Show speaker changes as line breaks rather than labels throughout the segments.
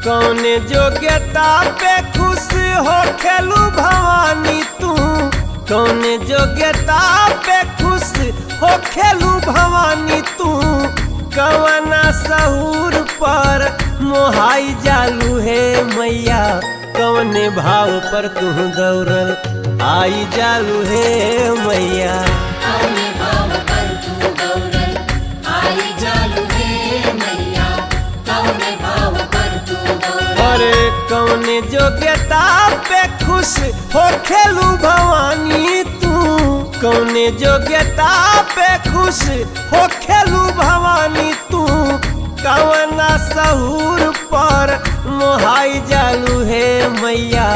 कौने योग्यता पे खुश हो खेलू भवानी तू, कौने योग्यता पे खुश हो खेलू भवानी तू, कवना सहूर पर मोहाई जालू है मैया, कवने भाव पर तू दौड़ल आई जालू है मैया।
कौने भाव पर तू दौड़ल आई जालू है मैया, कौने भाव पर तू दौड़ल।
अरे कौने योग्यता पे खुश हो खेलू भवानी तू, कौने योग्यता पे खुश हो खेलू भवानी तू, कवना सहूर पर मोहाई जालू है मैया,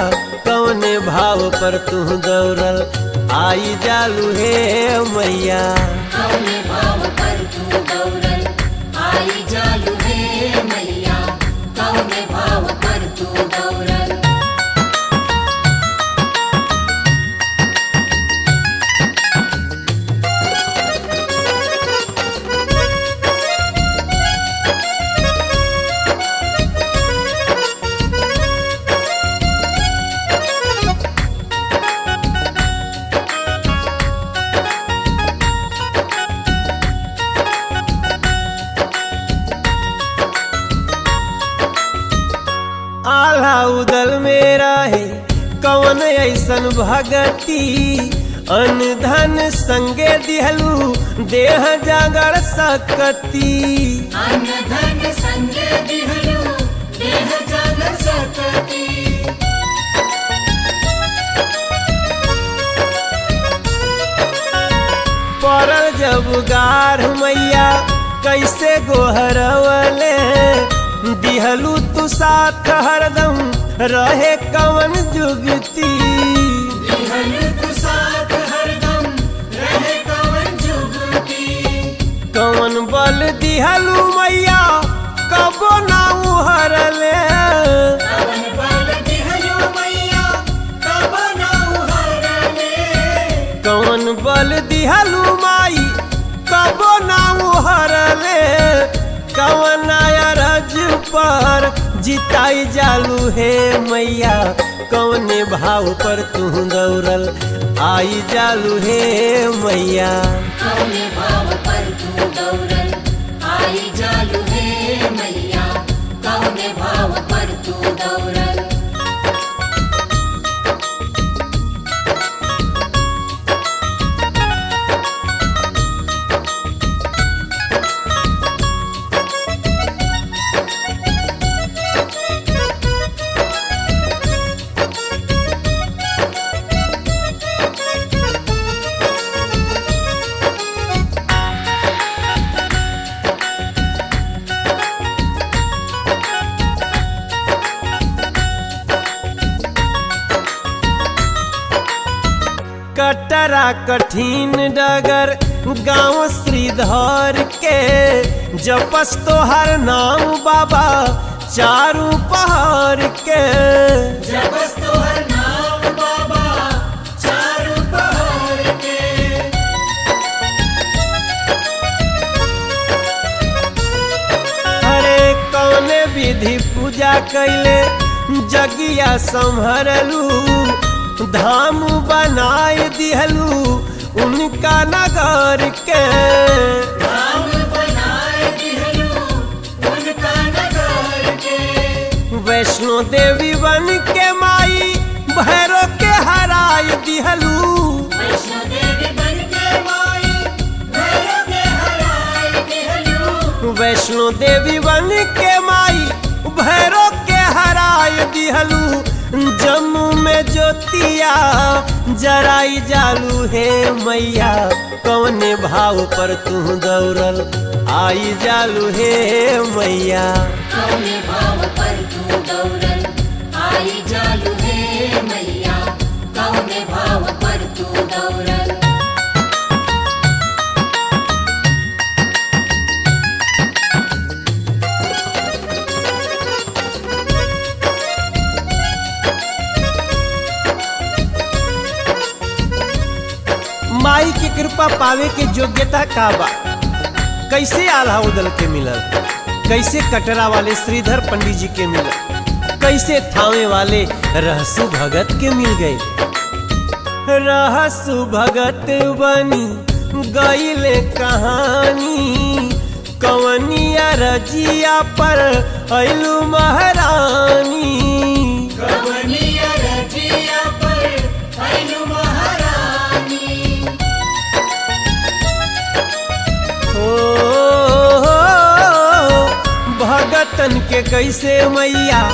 कौने भाव पर तू दौड़ल आई जालू है मैया।
कौने भाव पर तू दौड़ल आई जालू है मैया, कौने भाव पर तू दौड़ल।
आल्हा उदल मेरा है कवन ऐसन भगती, अन धन संगे दिहलू देह जागर सकती,
अन्न धन संगे दिहलू देह जागर सकती।
पड़ल जब गार मैया कैसे गोहरवले, दिहलू तू साथ हरदम रहे कवन जुगती,
दिहलू तू साथ हरदम रहे कवन जुगती।
कवन बल दिहलू मैया कबो ना उहरले,
कवन बल दिहलू मैया कब ना उहरले।
कवन बल दिहलू माई कबो ना उहरले, कवन अरज पर जिताई जालू है मैया, कवने भाव पर तू दौड़ल आई जालू है मैया।
कौने भाव पर तू दौड़ल आई जालू है मैया, कौने भाव पर तू दौड़ल।
कटरा कठिन डगर गाँव श्रीधर के, जपस तोहर नाम बाबा चारू पहाड़ के,
जबस तोहर नाम बाबा चारू पहाड़ के।
हरे कौने विधि पूजा कैले जगिया संभरलू, धाम बनाए दिहलू उनका नगर के,
धाम बनाए दिहलू उनका नगर के।
वैष्णो देवी बन के माई भैरो के हराय दिहलू,
वैष्णो देवी बन के माई भैरव के हराए दिहलू।
वैष्णो देवी बन के माई भैरो के हराय दिहलू, जम्मू में ज्योतिया जराई जालू है मैया, कौने भाव पर तू दौड़ल आई जालू है मैया।
कौने भाव पर तू दौड़ल आई जालू है मैया, कौने भाव पर तू दौड़ल।
माई की कृपा पावे के योग्यता का बा? कैसे आल्हा उदल के मिलल, कैसे कटरा वाले श्रीधर पंडित जी के मिलल? कैसे थामे वाले रहसु भगत के मिल गए। रहसु भगत बनी गईले कहानी, कवनिया रजिया पर अइलू महारानी।
कवनिया रजिया पर अइलू महारानी।
भगतन के कैसे मैया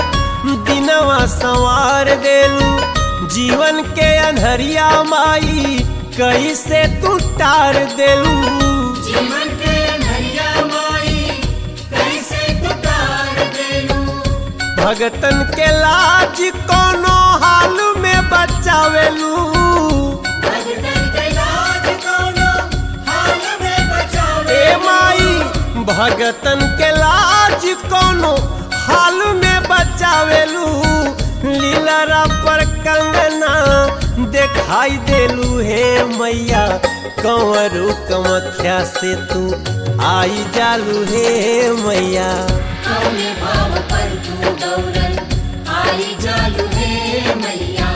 दिनवा संवार देलू, जीवन के अंधरिया माई कैसे तू टार देलू।
जीवन के अंधरिया माई कैसे तू टार देलू।
भगतन के लाज कोनो हाल में बचावेलू,
भगतन के लाज कोनो हाल में बचावे।
ए माई भगतन के लाज कोनो हाल में बचावेलू। लीलरा पर कंगना दिखाई देलू हे मैया, कंवरू कमख्या से तू आई जालू हे मैया।
कौने भाव पर तू दौड़ल आई जालू हे मैया।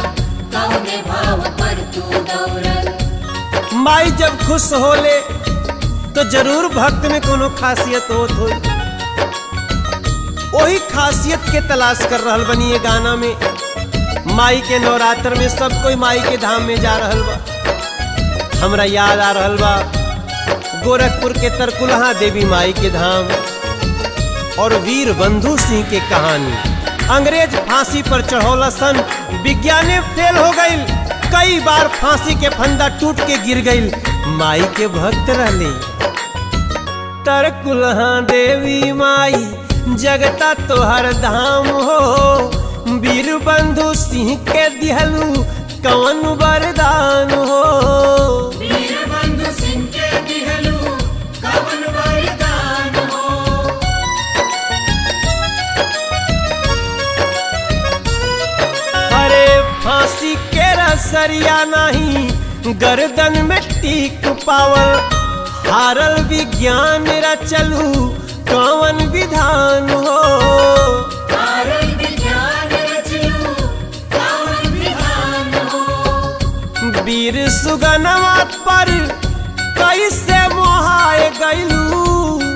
कौने भाव पर तू दौड़ल।
माई जब खुश होले तो जरूर भक्त में कोनो खासियत होत होई। वही खासियत के तलाश कर रहल बनी ये गाना में। माई के नवरात्र में सब कोई माई के धाम में जा रहल बा। हमरा याद आ रहल बा गोरखपुर के तरकुलहा देवी माई के धाम और वीर बंधु सिंह के कहानी। अंग्रेज फांसी पर चढ़ौला सन, विज्ञाने फेल हो गई। कई बार फांसी के फंदा टूट के गिर गई। माई के भक्त रहले तरकुलहा देवी माई, जगता तोहर धाम हो। वीर बंधु सिंह के दिहलू कवन वरदान हो।
वीर बंधु सिंह के दिहलू कवन वरदान हो।
अरे फांसी के रसरिया नहीं गर्दन में टीक पावल, हारल विज्ञान रचलू कवन विधान हो।
हारल विज्ञान रचलू कवन विधान हो।
वीर सुगनवा पर कैसे मोहाए गईलू,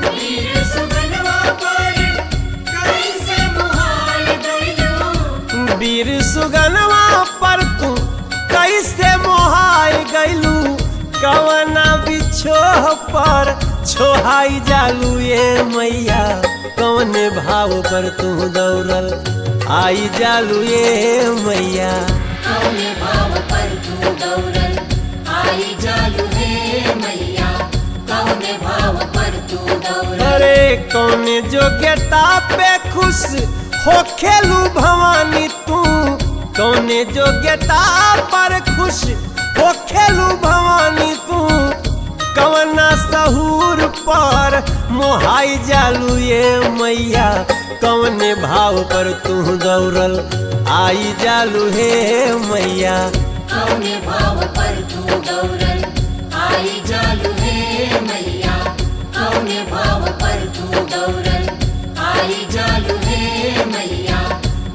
वीर सुगनवा पर कैसे मोहाए गईलू।
वीर सुगनवा पर तू कैसे मोहाए गईलू। कवना बिछोह पर छोहाई जालू ये मैया, कवने भाव पर तू दौड़ल आई जालू ये मैया।
कौने भाव पर तू दौड़ल आई जालू हे मैया। कौने भाव पर तू दौड़ल।
अरे कौने योग्यता पे खुश हो खेलू भवानी तू, कौने योग्यता पर खुश हो खेलू भवानी तू। कवना सहूर पर मोहाई जालू ये मैया, कवने भाव पर तू दौड़ल आई जालू हे मैया।
कौने भाव पर तू दौड़ल आई जालू हे मैया। कौने भाव पर तू दौड़ल आई जालू हे मैया।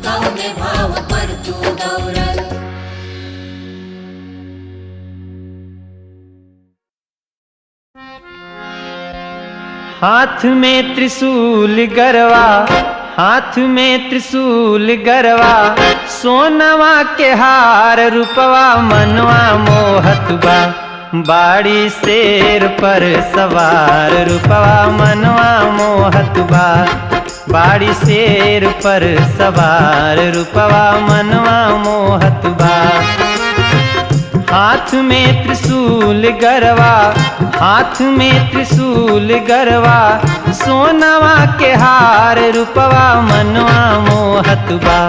कौने भाव पर तू दौड़ल।
हाथ में त्रिशूल गरवा, हाथ में त्रिशूल गरवा, सोनवा के हार रूपवा मनवा मोहत बा। बाड़ी शेर पर सवार रूपवा मनवा मोहत बा। बाड़ी शेर पर सवार रूपवा मनवा मोहत बा। हाथ में त्रिशूल गरवा, हाथ में त्रिशूल गरवा, सोनवा के हार रूपवा मनवा मोहत बा।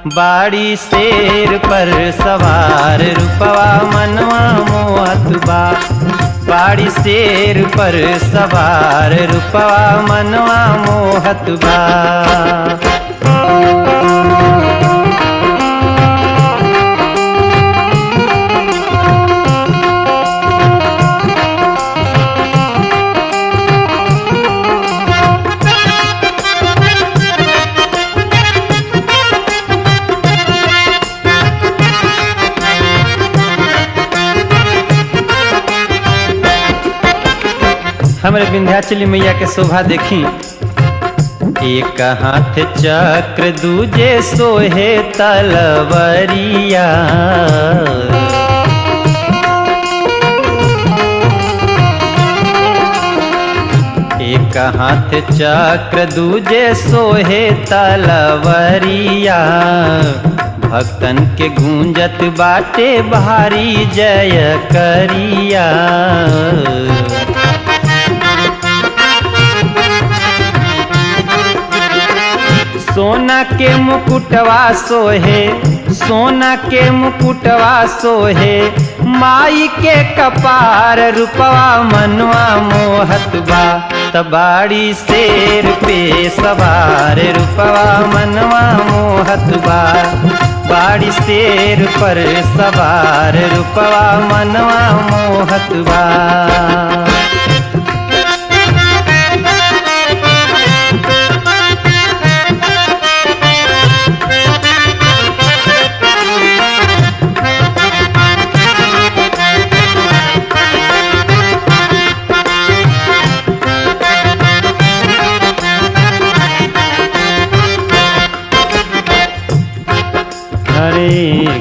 बाड़ी शेर पर सवार रूपवा मनवा मोहत बा। बाड़ी शेर पर सवार रूपवा मनवा मोहत बा।
हमरे विंध्याचली मैया के शोभा देखी। एक हाथ चक्र दूजे सोहे तलवरिया, एक हाथ चक्र दूजे सोहे तलवरिया। भक्तन के गूंजत बाटे भारी जय करिया। सोना के मुकुटवा सोहे, सोना के मुकुटवा सोहे, माई के कपार रूपवा मनवा मोहत बा। तबाड़ी शेर पे सवार रूपवा मनवा मोहत बा। बाड़ी शेर पर सवार रूपवा मनवा मोहत बा।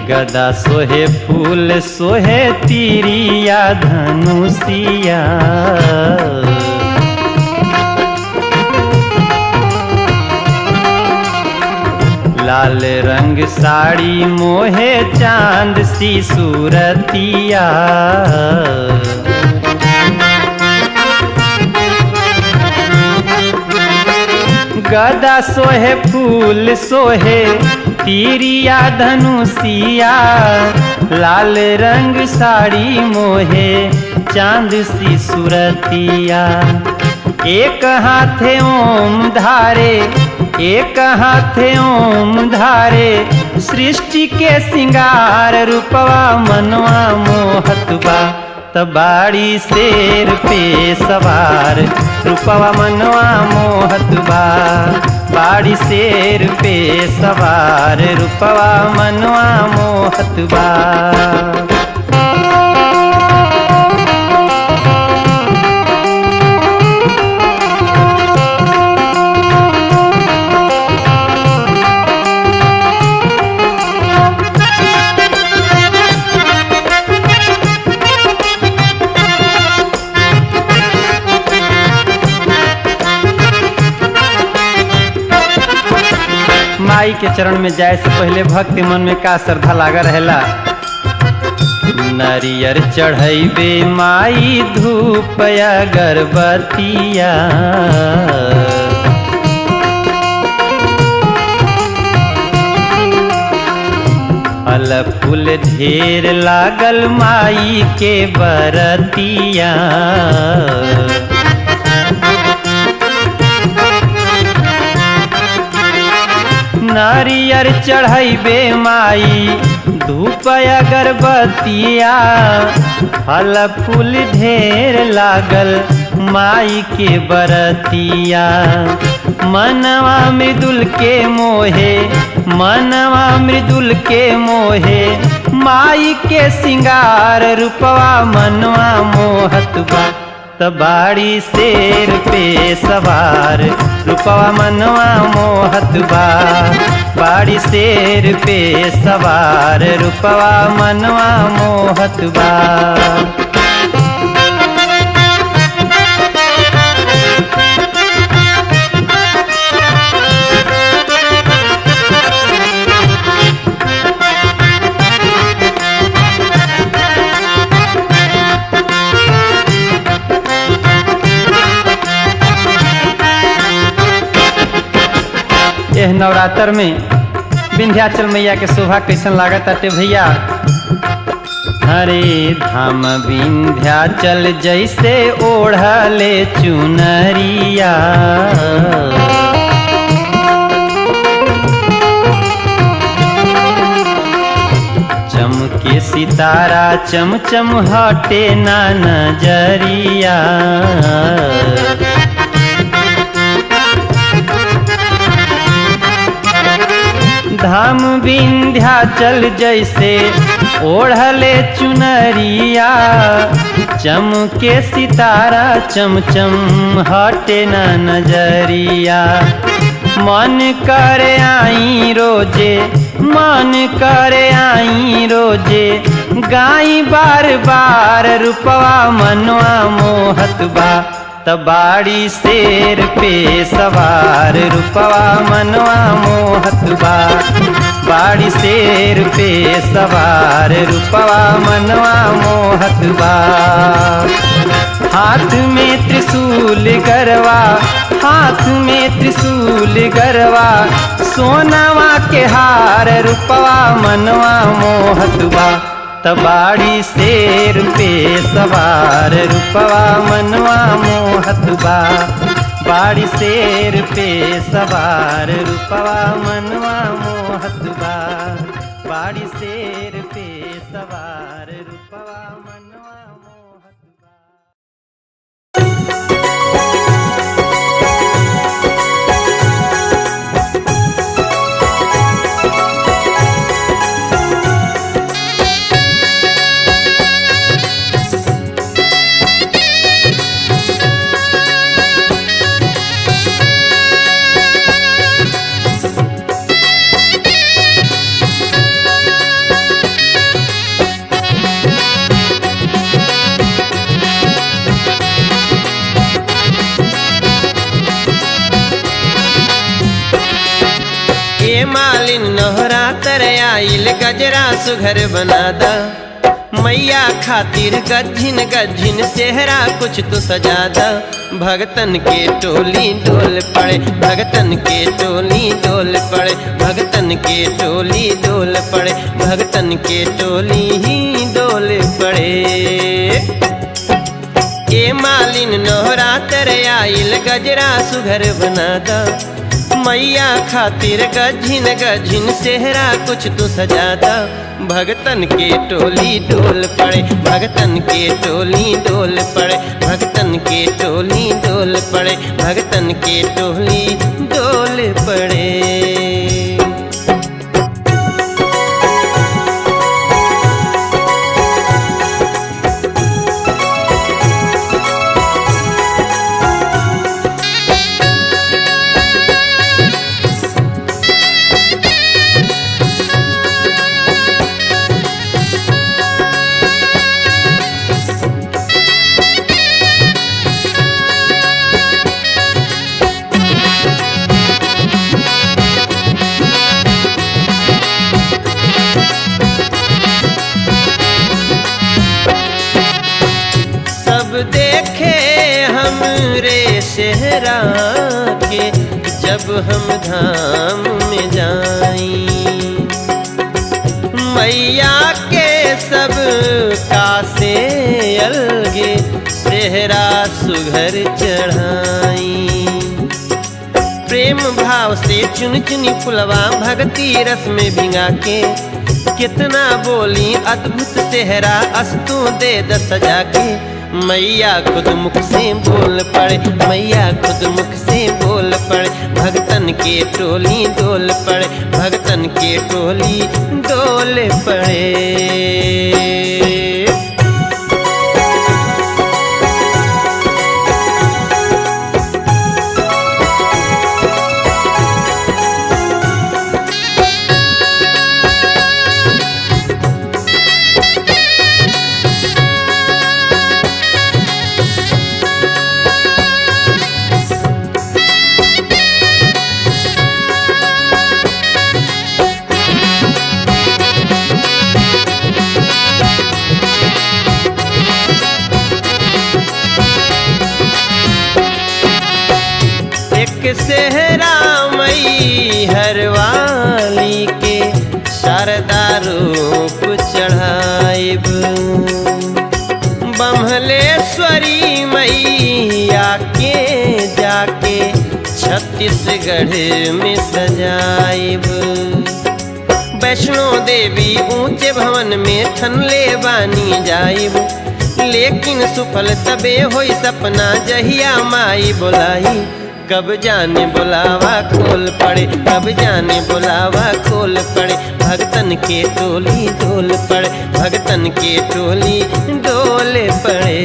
गदा सोहे फूल सोहे तीरिया धनुषिया। लाल रंग साड़ी मोहे चांद सी सूरतिया। गदा सोहे फूल सोहे तीरिया धनुषिया। लाल रंग साड़ी मोहे चांद सी सूरतिया। एक हाथे ओम धारे, एक हाथे ओम धारे, सृष्टि के सिंगार रूपवा मनवा मोहत बा। तबाड़ी शेर पे सवार रूपवा मनवा मोहत बा। बाड़ी शेर पे सवार रूपवा मनवा मोहत बा। माई के चरण में जाए से पहले भक्ति मन में का श्रद्धा लागा रहेला। नरियर चढ़ैबे माई धूप अगरबत्तिया। फल फूल ढेर लागल माई के बरतिया। नारियर चढ़ैबे माई धूप अगरबत्तिया। फल फूल ढेर लागल माई के बरतिया। मनवा मृदुल के मोहे, मनवा मृदुल के मोहे, माई के सिंगार रूपवा मनवा मोहत बा। तबाड़ी शेर पे सवार रूपवा मनवा मोहत बा। बाड़ी शेर पे सवार रूपवा मनवा मोहत बा। यह नवरात्र में विंध्याचल मैया के शोभा कैसन लागत आते भैया। हरे धाम विंध्याचल जैसे ओढ़ले चुनरिया। चमके सितारा चमचम हटे ना नजरिया। धाम विंध्याचल जैसे ओढ़ले चुनरिया चमके सितारा चमचम हटे न नजरिया। मन करे आई रोजे, मन करे आई रोजे, गाई बार बार रूपवा मनवा मोहत बा। तबाड़ी शेर पे सवार रूपवा मनवा मोहत बा। बाड़ी शेर पे सवार रूपवा मनवा मोहत बा। हाथ में त्रिशूल गरवा, हाथ में त्रिशूल गरवा, सोनावा के हार रूपवा मनवा मोहत बा। तबाड़ी शेर पे सवार रूपवा मनवा मोहत बा। बाड़ी शेर पे सवार रूपवा मनवा मोहत बा। बाड़ी शेर पे सवार रूपवा मनवा मोहत बा।
मालिन नोहरा तर आइल गजरा सुघर बनादा। मैया खातिर गज्जिन गज्जिन सेहरा कुछ तो सजादा। भगतन के टोली डोल पड़े, भगतन के टोली डोल पड़े, भगतन के टोली डोल पड़े, भगतन के टोली ही डोल पड़े। ए मालिन नोहरा तर आइल गजरा सुघर बनादा। मैया खातिर गज्जिन गज्जिन सेहरा कुछ तो सजादा। भगतन के टोली डोल पड़े, भगतन के टोली डोल पड़े, भगतन के टोली डोल पड़े, भगतन के टोली डोल पड़े। देखे हमरे सेहरा के जब हम धाम में जाई। मैया के सब कासे अलगे सेहरा सुघर चढ़ाई। प्रेम भाव से चुन चुनी फुलवा भक्ति रस में भिंगा के, कितना बोली अद्भुत सेहरा अस्तु दे दस सजा के। मैया खुद मुख से बोल पड़े, मैया खुद मुख से बोल पड़े, भगतन के टोली डोल पड़े, भगतन के टोली डोल पड़े। सेहरा मई हरवाली के शारदा रूप चढ़ाइब। बम्हलेश्वरी मैया के जाके छत्तीसगढ़ में सजाइब। वैष्णो देवी ऊंचे भवन में ठनले बानी जाइब। लेकिन सुफल तबे होई सपना जहिया माई बोलाई। कब जाने बुलावा खोल पड़े, कब जाने बुलावा खोल पड़े। भगतन के टोली डोल पड़े, भगतन के टोली डोल पड़े।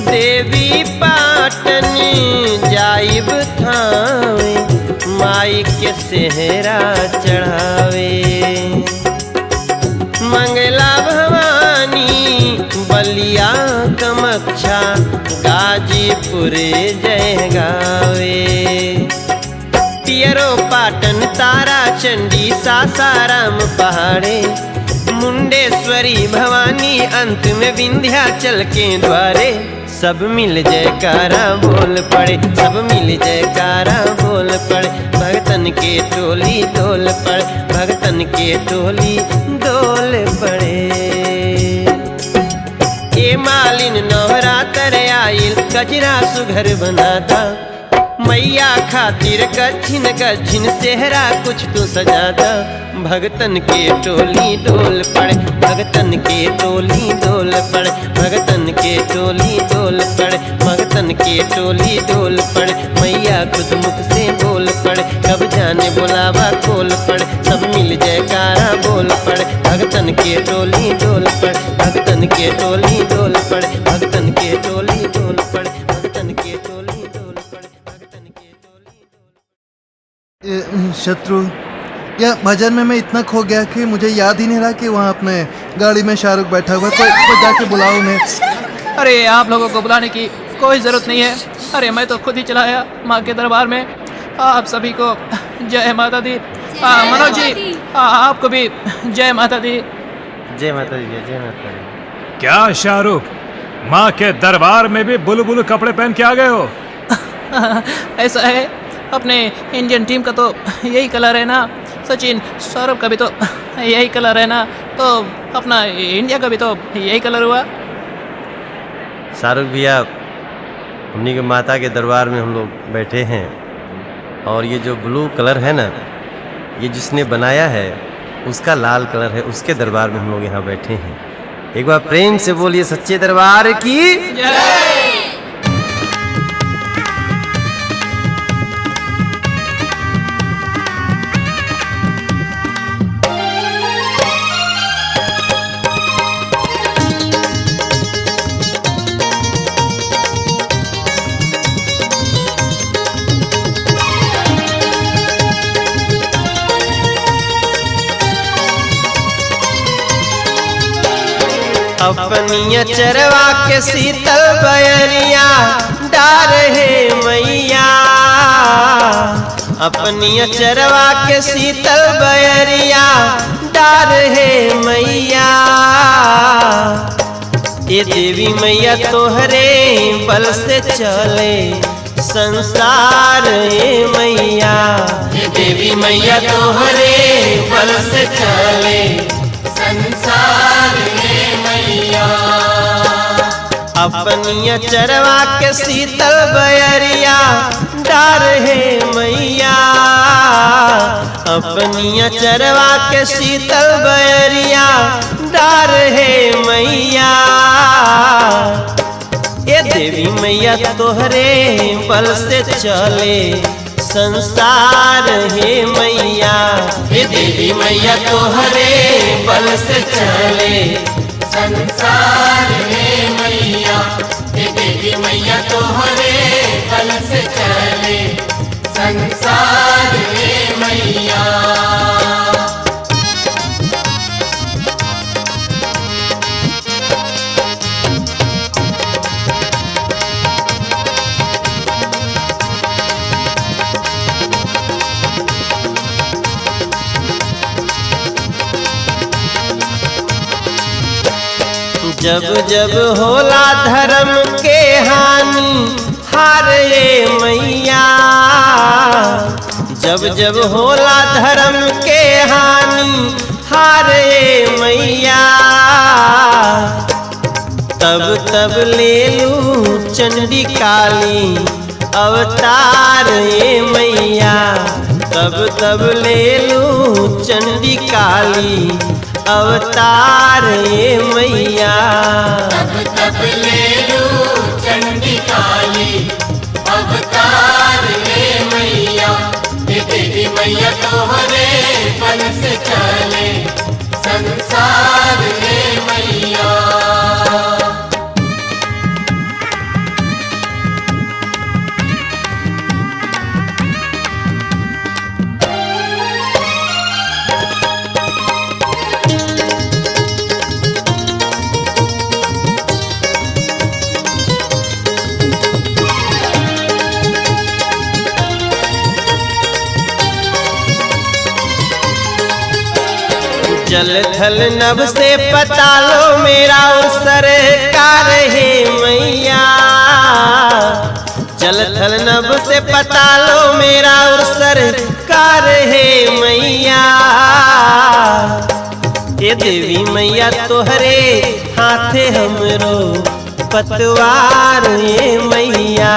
देवी पाटनी जाइब थावे, माई के सेहरा चढ़ावे। मंगला भवानी बलिया कमक्षा, गाजीपुर जय गावे। पियरो पाटन तारा चंडी सासाराम पहाड़े, मुंडेश्वरी भवानी अंत में विंध्याचल के द्वारे। सब मिल जयकारा बोल पड़े, सब मिल जयकारा बोल पड़े। भगतन के टोली डोल पड़े, भगतन के टोली डोल पड़े। ए मालिन नवरात्र आइल, गजरा सुघर बनाता। मैया खातिर गच्छिन गच्छिन सेहरा कुछ तो सजाता। भगतन के टोली डोल पड़े, भगतन के टोली डोल पड़े, भगतन के टोली डोल पड़े, भगतन के टोली डोल पड़े। मैया खुद मुख से बोल पड़े, कब जाने बुलावा खोल पड़े। सब मिल जयकारा बोल पड़े, भगतन के टोली डोल पड़े, भगतन के टोली डोल पड़े, भगतन के टोली डोल पड़े, भगतन के टोली डोल पड़े, भगतन के टोली डोल।
शत्रु, या भजन में मैं इतना खो गया कि मुझे याद ही नहीं रहा कि वहाँ अपने गाड़ी में शाहरुख बैठा हुआ। कोई जाके बुलाओ उन्हें।
अरे आप लोगों को बुलाने की कोई ज़रूरत नहीं है। अरे मैं तो खुद ही चला आया माँ के दरबार में। आप सभी को जय माता दी। मनोज जी आपको भी जय माता दी।
जय माता दी, जय माता दी।
क्या शाहरुख, माँ के दरबार में भी बुलबुल कपड़े पहन के आ गए हो?
ऐसा है, अपने इंडियन टीम का तो यही कलर है ना। सचिन सौरभ का भी तो यही कलर है ना, तो अपना इंडिया का भी तो यही कलर हुआ।
शाहरुख भैया, हमनी के माता के दरबार में हम लोग बैठे हैं, और ये जो ब्लू कलर है ना, ये जिसने बनाया है उसका लाल कलर है। उसके दरबार में हम लोग यहाँ बैठे हैं। एक बार प्रेम से बोलिए सच्चे दरबार की
जय।
अपनिया चरवा के शीतल बयरिया डार है मैया। अपनिया चरवा के शीतल बयरिया डार है मैया। ये देवी मैया तोहरे बल से चले संसार है मैया। ये देवी मैया तोहरे बल से चले संसार है मैया। अपनिया चरवा के शीतल बयरिया डार है मैया। अपनिया चरवा के शीतल बयरिया डार है मैया। ये देवी मैया तोहरे बल से चले संसार है मैया। ये देवी मैया तोहरे बल से चले संसार है मैया। ये देवी मैया तोहरे बल से चले संसार है मैया। जब जब होला धर्म के हानि हारे मैया, जब जब होला धर्म के हानि हारे मैया, तब तब ले लू चंडी काली अवतार मैया, तब तब ले लू चंडी काली अवतार मैया।
तब तब ले लू चंडी काली अवतार हे मैया, हे देवी मैया तोहरे बल से चले संसार हे मैया।
जल थल नभ से पता लो मेरा सरकार है मैया, जल थल नभ से पता लो मेरा सरकार है मैया। ये देवी मैया तोहरे हाथे हमरो पतवार ये मैया,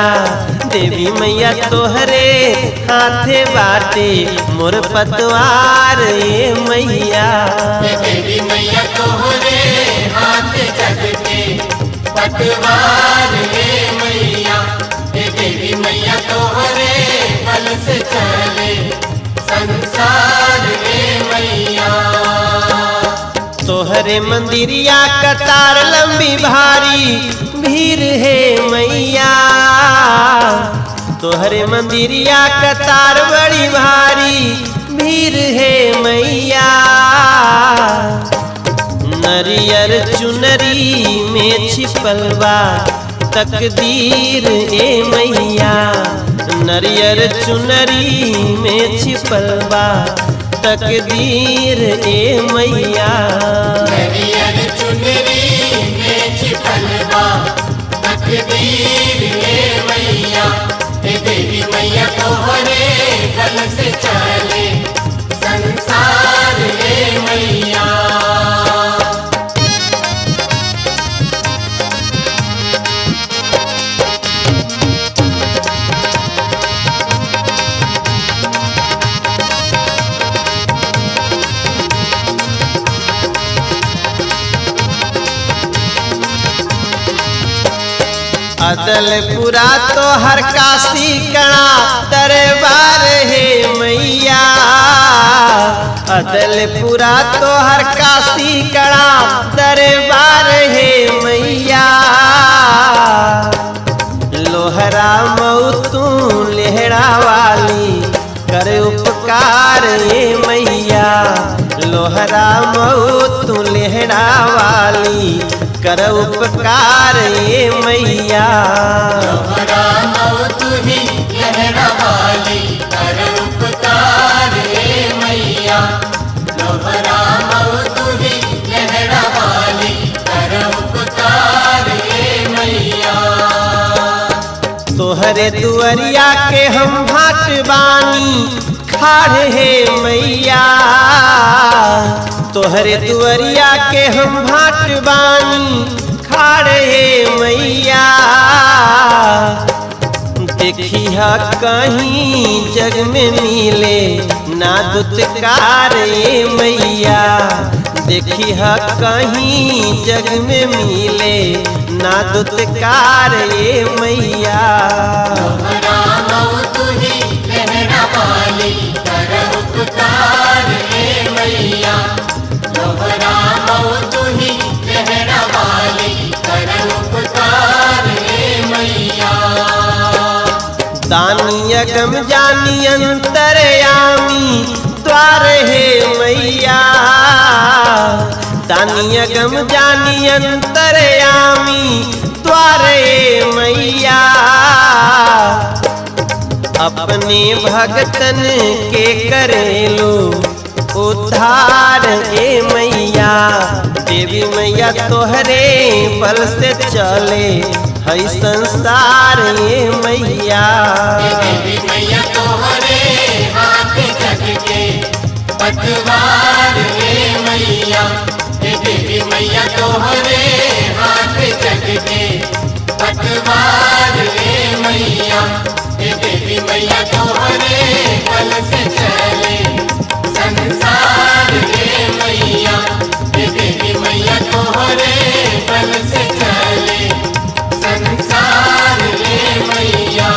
देवी मैया तोहरे हाथे बाटे मोर पतवार ये मैया।
देवी मैया तोहरे हाथ जग के पतवार हे मैया, हे देवी मैया तोहरे बल से चले संसार हे मैया।
तोहरे मंदिरिया कतार लंबी भारी भीड़ है मैया, तोहरे मंदिरिया कतार बड़ी भारी भीड़ है मैया। नरियर चुनरी में छिपलवा तकदीर ए मैया, नरियर चुनरी में छिपलवा तकदीर ए मैया।
नरियर चुनरी में छिपलवा तकदीर हे मैया, हे देवी मैया तोहरे बल से चले संसार हे मैया।
अदलपुरा तो हर काशी कणा दरबार है मैया, अदलपुरा तो हर काशी कणा दरबार है मैया। लोहरा मऊ तू लेहड़ा वाली कर उपकार ये मैया, लोहरा मऊ तू लेहड़ा वाली कर उपकार ये मैया।
लोहरा मऊ तुही लहरा वाली कर उपकार हे मैया, लोहरा मऊ तुही लहरा वाली कर उपकार हे मैया।
तोहरे दुअरिया के हम भाट बानी खाड़ है मैया, तोहरे दुअरिया के हम भाट बानी खाड़ है मैया। देखी हा कहीं जग में मिले ना दुत्कार ये मैया, देखी हा कहीं जग में मिले ना दुत्कार ये मैया।
लोहरा मऊ तुही लहरा वाली कर उपकार हे मैया, लोहरा मऊ तुही लहरा वाली कर उपकार हे मैया।
दानी अगम जानी अंतरयामी द्वार है मैया, दानी अगम जानी अंतरयामी द्वार है मैया। अपने भगतन के करेलो उद्धार ए मैया। देवी मैया तोहरे बल से चले है संसार ए मैया।
देवी मैया तोहरे हाथ जग के पतवार रे मैया। देवी मैया तोहरे हाथ जग के पतवार रे मैया। देवी मैया तोहरे बल से चले संसार रे मैया। देवी मैया तोहरे बल से चले संसार रे मैया।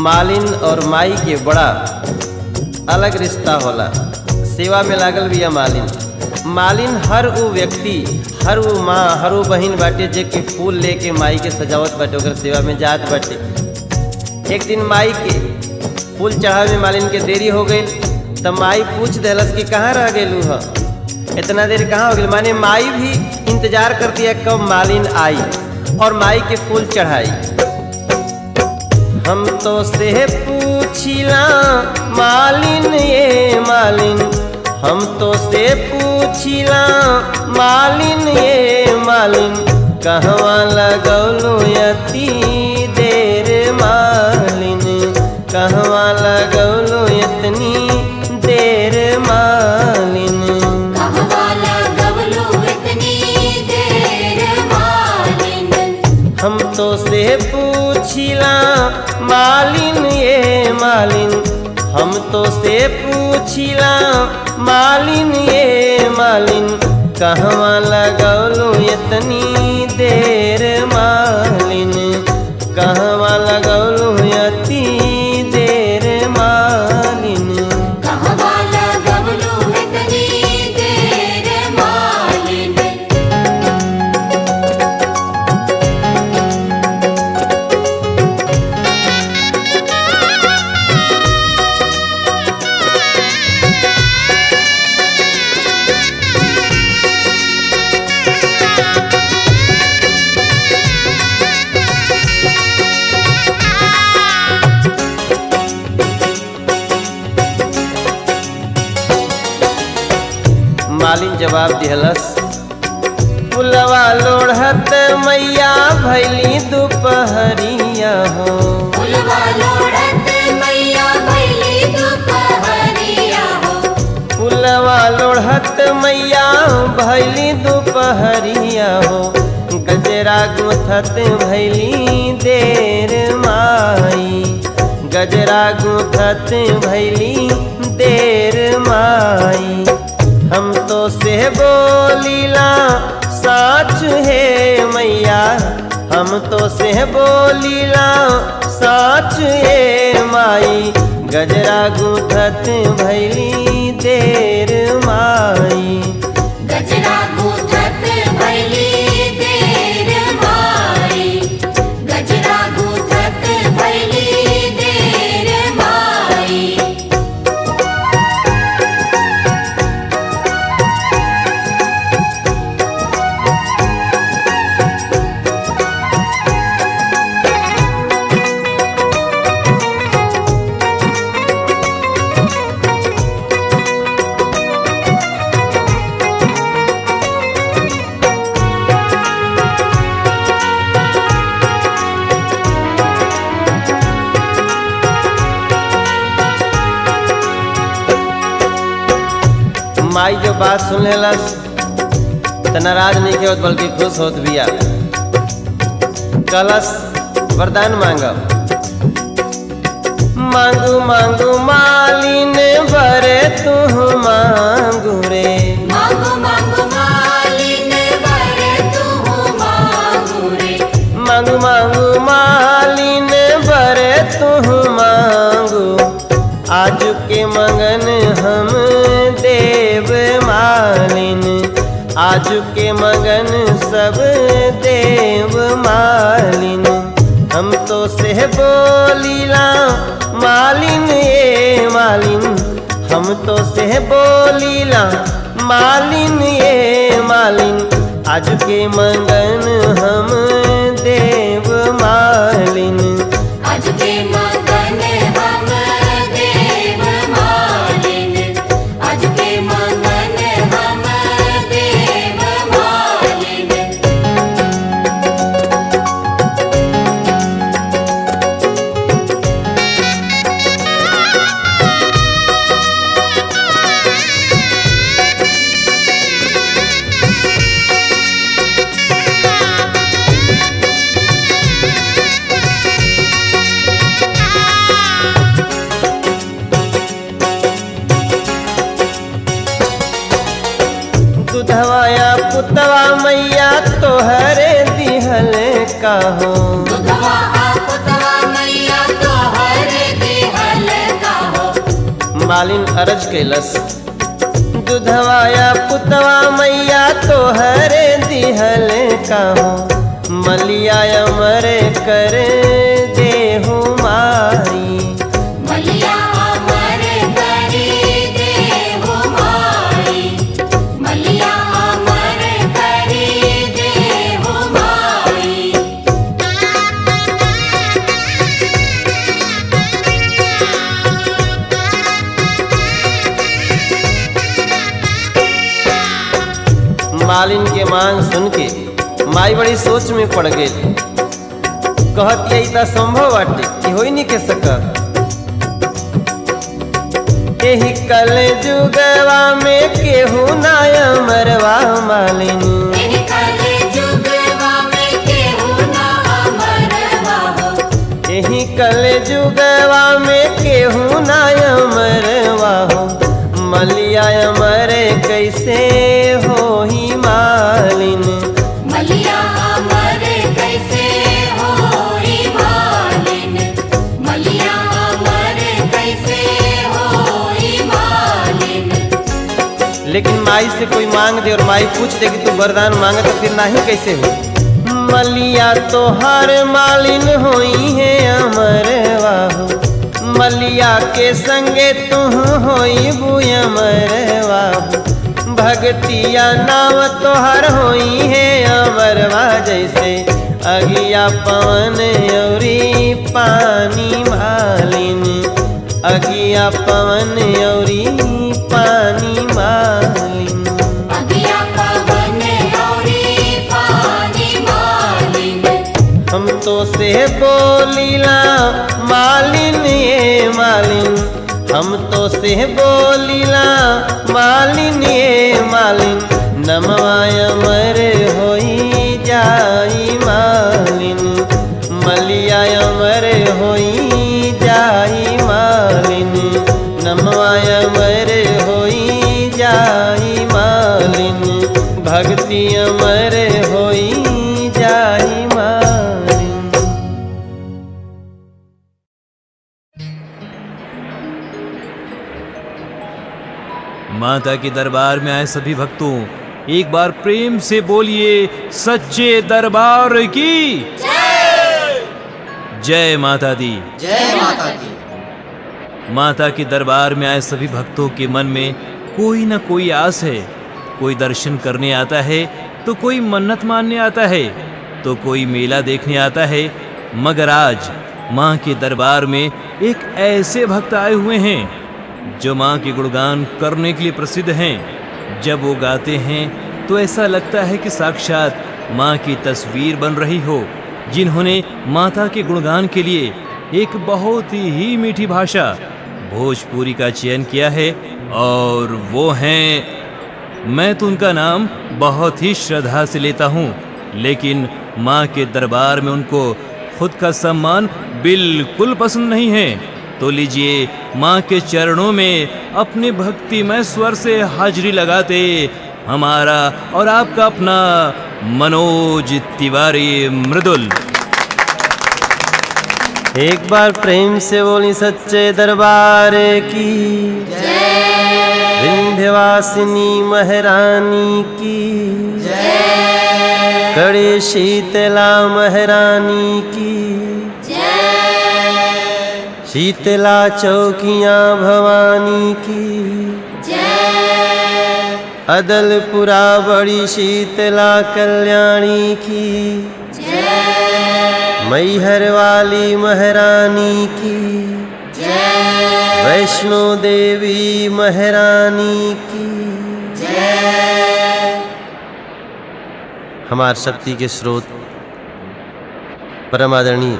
मालिन और माई के बड़ा अलग रिश्ता होला। सेवा में लागल बिया मालिन। मालिन हर वो व्यक्ति, हर वो माँ, हर वो बहन बाटे जे के फूल लेके माई के सजावट बाटे, ओकर सेवा में जात बाटे। एक दिन माई के फूल चढ़ावे में मालिन के देरी हो गई, तब माई पूछ देलस कि कहाँ रह गेलू ह, इतना देर कहाँ हो गई। माने माई भी इंतजार करती है कब मालिन आई और माई के फूल चढ़ाई। हम तो से पूछिला मालिन ये मालिन, हम तो से पूछिला मालिन ये मालिन, कहवा लगौलू यती देर मालिन, कहवा लगौलू इतनी देर मालिन।
कहवा लगौलू इतनी देर मालिन।
हम तो से पूछिला मालिन ये मालिन, हम तो से पूछिला मालिन ये मालिन, कहवा लगौलू इतनी देर मालिन, कहवा लगौलू यती देर मालिन।
कहवा लगौलू इतनी देर मालिन।
मालिन जवाब दिहलस, फुलवा लोढ़त मैया भैली दोपहरिया हो।
फुलवा लोढ़त मैया भैली दोपहरिया हो।
फुलवा लोढ़त मैया भैली दोपहरिया हो, गजरा गुथत भैली देर माई, गजरा गुथत भैली देर माई। हम तो से बोलीला साच है मैया, हम तो से बोलीला साच है माई, गजरा गुथत भैली देर माई।
गजरा गुथत भैली देर माई। गजरा गुथत भैली देर माई।
माई जो बात सुन लेलस त नाराज नहीं के होत बल्कि खुश होत बिया। कलश वरदान मांगब, मांगू मांगू मालिन बरे तू मांगू रे,
मांगू मांगू मालिन बरे तू मांगू रे।
मांगू मांगू मालिन आज के मगन सब देव मालिन। हम तो से बोलीला मालिन ये मालिन, हम तो से बोलीला मालिन ये मालिन। आज के मगन हम देव मालिन।
आज के मगन हम देव मालिन, आज के मगन हम देव मालिन।
दुधवाया पुतवा मैया तोहरे दिहल कहो।
दुधवा पुतवा मैया तोहरे दिहल कहो।
मालिन अरज कैलस, दुधवाया पुतवा मैया तोहरे दिहल कहो। मलिया अमर कर देहु माई,
मलिया अमर करी देहु माई, मलिया अमर करी देहु माई।
मालिन के मांग सुन के माई बड़ी सोच में पड़ गई। कहत यही त संभव बाटे कि होई नहीं के सकत। एही कल जुगवा में केहू ना अमरवा मालिन।
एही कल जुगवा में केहू ना अमरवा हो।
एही कल जुगवा में केहू ना अमरवा हो। मलिया अमर कैसे होही मालिन।
मलिया अमर कैसे होई मालिन, मलिया अमर कैसे होई मालिन।
लेकिन माई से कोई मांग दे और माई पूछ दे कि तू वरदान मांगे तो फिर नहीं कैसे हो। मलिया तो हर मालिन होई है अमरवा हो। मलिया के संगे तू होई बुय अमरवा हो। भगतिया नाव तोहर होई है अमरवा जैसे अगिया पवन औरी पानी मालिन। अगिया पवन औरी पानी मालिन।
अगिया पवन औरी पानी मालिन।
हम तो से बोलीला मालिन ये मालिन, हम तो से बोलीला मालिन ये मालिन। नमवा अमर होई जाई मालिन, मलिया अमर होई जाई मालिन। नमवा अमर होई जाई मालिन, भक्ति अमर होई जाई मालिन।
माता के दरबार में आए सभी भक्तों एक बार प्रेम से बोलिए सच्चे दरबार की जय माता दी।
जय माता दी।
माता के दरबार में आए सभी भक्तों के मन में कोई न कोई आस है। कोई दर्शन करने आता है तो कोई मन्नत मानने आता है तो कोई मेला देखने आता है। मगर आज माँ के दरबार में एक ऐसे भक्त आए हुए हैं जो माँ के गुणगान करने के लिए प्रसिद्ध हैं। जब वो गाते हैं तो ऐसा लगता है कि साक्षात माँ की तस्वीर बन रही हो, जिन्होंने माता के गुणगान के लिए एक बहुत ही मीठी भाषा भोजपुरी का चयन किया है। और वो हैं, मैं तो उनका नाम बहुत ही श्रद्धा से लेता हूँ, लेकिन माँ के दरबार में उनको खुद का सम्मान बिल्कुल पसंद नहीं है। तो लीजिए माँ के चरणों में अपने भक्तिमय स्वर से हाजिरी लगाते हमारा और आपका अपना मनोज तिवारी मृदुल।
एक बार प्रेम से बोली सच्चे दरबार की जय। विंध्यवासिनी महारानी की कड़े शीतला महारानी की शीतला चौकियाँ भवानी की अदलपुरा बड़ी शीतला कल्याणी की मैहर वाली महारानी की वैष्णो देवी महारानी की हमार शक्ति के स्रोत परम आदरणीय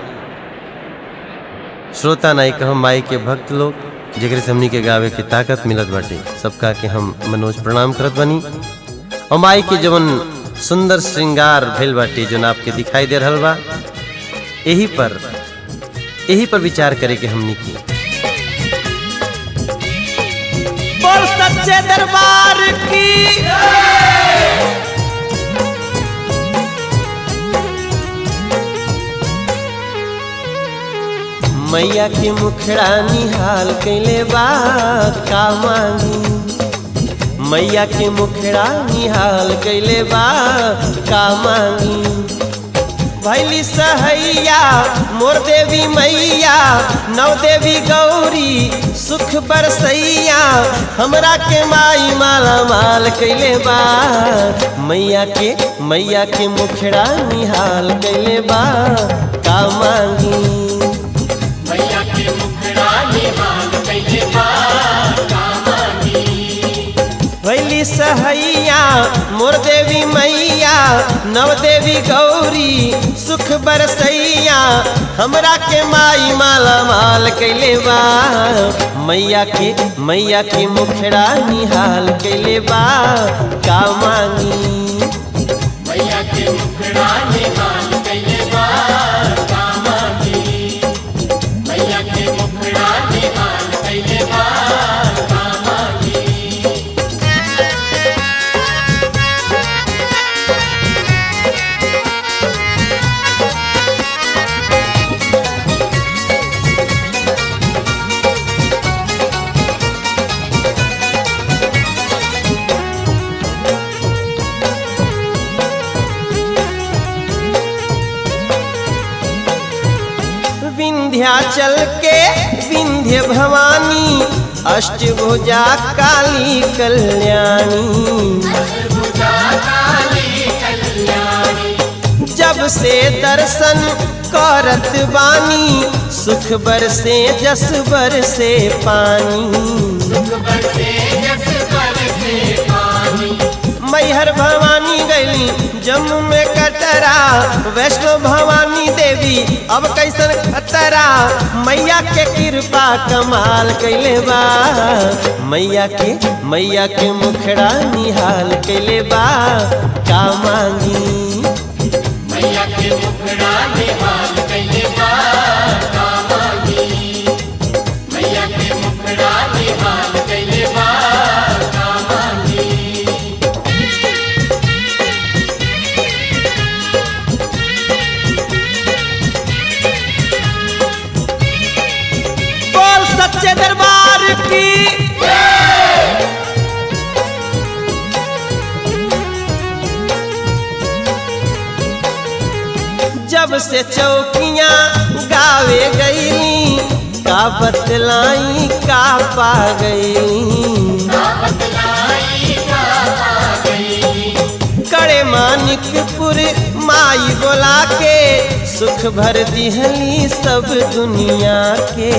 श्रोता नाई कहम माई के भक्त लोग जेकरे से हमनी के गावे के ताकत मिलत बाटे सबका के हम मनोज प्रणाम करत बनी। और माई के जवन सुंदर श्रृंगार भेल बाटे जो आपके दिखाई दे रहल बा यही पर विचार करे के हमनी की बोल सच्चे दरबार की मैया के मुखड़ा निहाल कैले बा का मांगी मैया के मुखड़ा निहाल कैले बा का मांगी भैली सहैया मोर देवी मैया नौ देवी गौरी सुख बरसैया हमरा के माई माला माल कैले बा मैया के मुखड़ा निहाल कैले बा का मांगी
मैया के मुखड़ा निहाल कैले बा का मांगी
भैली सहैया मोर देवी मैया नव देवी गौरी सुख बरसैया हमरा के माई माला माल कैले बा मैया के मुखड़ा निहाल कैले बा का मांगी
मैया के मुखड़ा निहाल कैले बा का मांगी मैया के मुखड़ा निहाल कैले बा का मांगी
विंध्याचल के विंध्य भवानी अष्टभुजा काली कल्याणी जब से दर्शन करत बानी सुख बरसे जस बरसे पानी मैहर भवानी गैली जम्मू में कटरा वैष्णो भवानी देवी अब कैसन खतरा मैया के कृपा कमाल कैले बा मैया के मुखड़ा निहाल कैले बा का मांगी
मैया के मुखड़ा निहाल कैले बा का मांगी मैया के मुखड़ा निहाल कैले बा का मांगी
बोल सच्चे दरबार की जब से चौकियाँ गावे गईली का बतलाई का पा गईली कड़े मानिकपुर माई बोला के सुख भर दिहली सब दुनिया के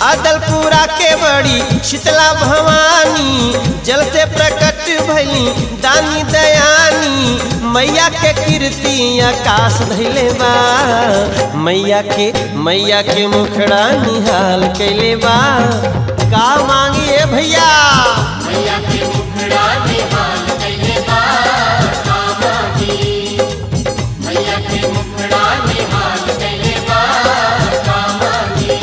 अदलपुरा के बड़ी शीतला भवानी जल से प्रकट भैली दानी दयानी मैया के कीर्ति आकाश धैले बा मैया के मुखड़ा निहाल कैले बा का मांगिए भैया
मैया के मुखड़ा निहाल कैले बा का मांगी मैया के मुखड़ा निहाल कैले बा का मांगी